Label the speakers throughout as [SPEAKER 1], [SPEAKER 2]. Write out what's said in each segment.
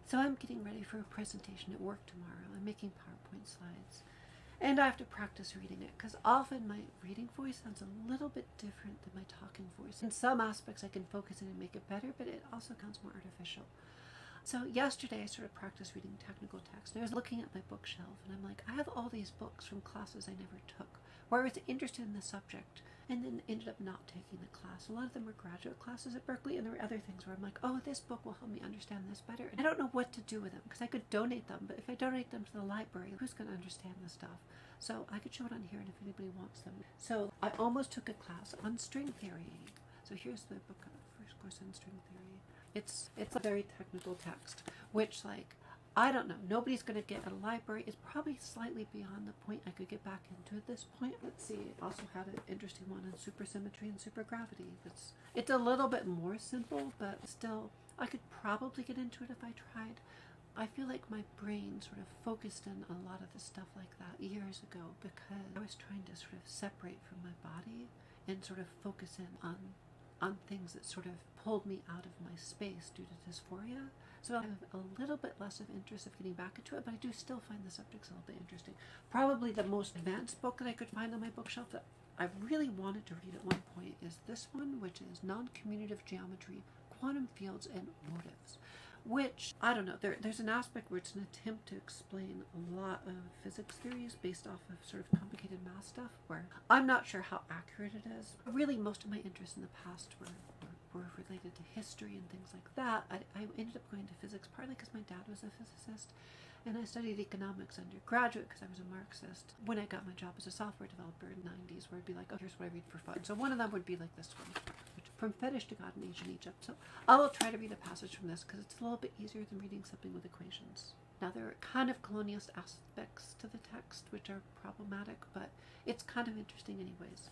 [SPEAKER 1] So I'm getting ready for a presentation at work tomorrow. I'm making PowerPoint slides. And I have to practice reading it because often my reading voice sounds a little bit different than my talking voice. In some aspects I can focus in and make it better, but it also sounds more artificial. So yesterday I sort of practiced reading technical text. And I was looking at my bookshelf and I'm like, I have all these books from classes I never took where I was interested in the subject and then ended up not taking the class. A lot of them were graduate classes at Berkeley, and there were other things where I'm like, oh, this book will help me understand this better. And I don't know what to do with them because I could donate them, but if I donate them to the library, who's going to understand this stuff? So I could show it on here and if anybody wants them. So I almost took a class on string theory. So here's the book, first course on string theory. It's a very technical text, which, like, I don't know. Nobody's going to get at a library. It's probably slightly beyond the point I could get back into at this point. Let's see. It also had an interesting one on supersymmetry and supergravity. It's a little bit more simple, but still, I could probably get into it if I tried. I feel like my brain sort of focused in a lot of the stuff like that years ago because I was trying to sort of separate from my body and sort of focus in on things that sort of pulled me out of my space due to dysphoria. So I have a little bit less of interest of getting back into it, but I do still find the subjects a little bit interesting. Probably the most advanced book that I could find on my bookshelf that I really wanted to read at one point is this one, which is Non-Commutative Geometry, Quantum Fields, and Motives. Which, I don't know, there's an aspect where it's an attempt to explain a lot of physics theories based off of sort of complicated math stuff, where I'm not sure how accurate it is. Really, most of my interests in the past were related to history and things like that. I ended up going to physics partly because my dad was a physicist, and I studied economics undergraduate because I was a Marxist. When I got my job as a software developer in the 90s, where I'd be like, oh, here's what I read for fun. So one of them would be like this one, From Fetish to God in Ancient Egypt. So I will try to read a passage from this because it's a little bit easier than reading something with equations. Now there are kind of colonialist aspects to the text which are problematic, but it's kind of interesting anyways.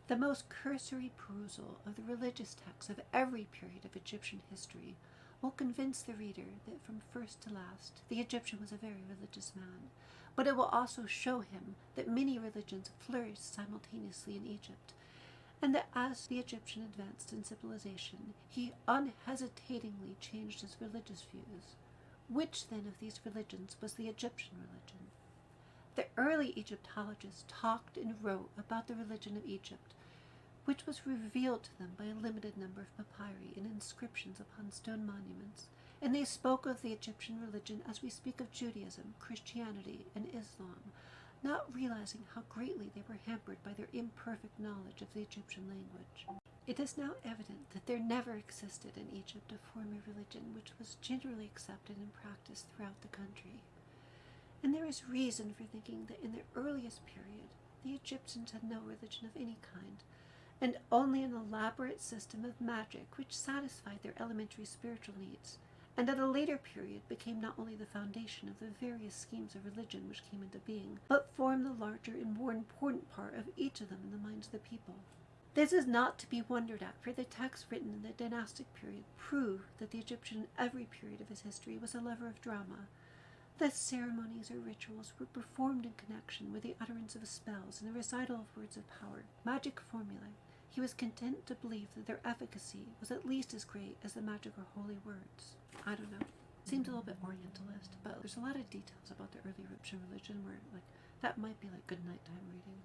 [SPEAKER 1] The most cursory perusal of the religious texts of every period of Egyptian history will convince the reader that from first to last the Egyptian was a very religious man, but it will also show him that many religions flourished simultaneously in Egypt, and that as the Egyptian advanced in civilization, he unhesitatingly changed his religious views. Which then of these religions was the Egyptian religion? The early Egyptologists talked and wrote about the religion of Egypt, which was revealed to them by a limited number of papyri and inscriptions upon stone monuments, and they spoke of the Egyptian religion as we speak of Judaism, Christianity, and Islam, not realizing how greatly they were hampered by their imperfect knowledge of the Egyptian language. It is now evident that there never existed in Egypt a form of religion which was generally accepted and practiced throughout the country. And there is reason for thinking that in the earliest period, the Egyptians had no religion of any kind, and only an elaborate system of magic which satisfied their elementary spiritual needs, and at a later period became not only the foundation of the various schemes of religion which came into being, but formed the larger and more important part of each of them in the minds of the people. This is not to be wondered at, for the texts written in the dynastic period prove that the Egyptian in every period of his history was a lover of drama. The ceremonies or rituals were performed in connection with the utterance of spells and the recital of words of power, magic formulae. He was content to believe that their efficacy was at least as great as the magic or holy words. I don't know. It seems a little bit Orientalist, but there's a lot of details about the early Egyptian religion where, like, that might be like good nighttime reading.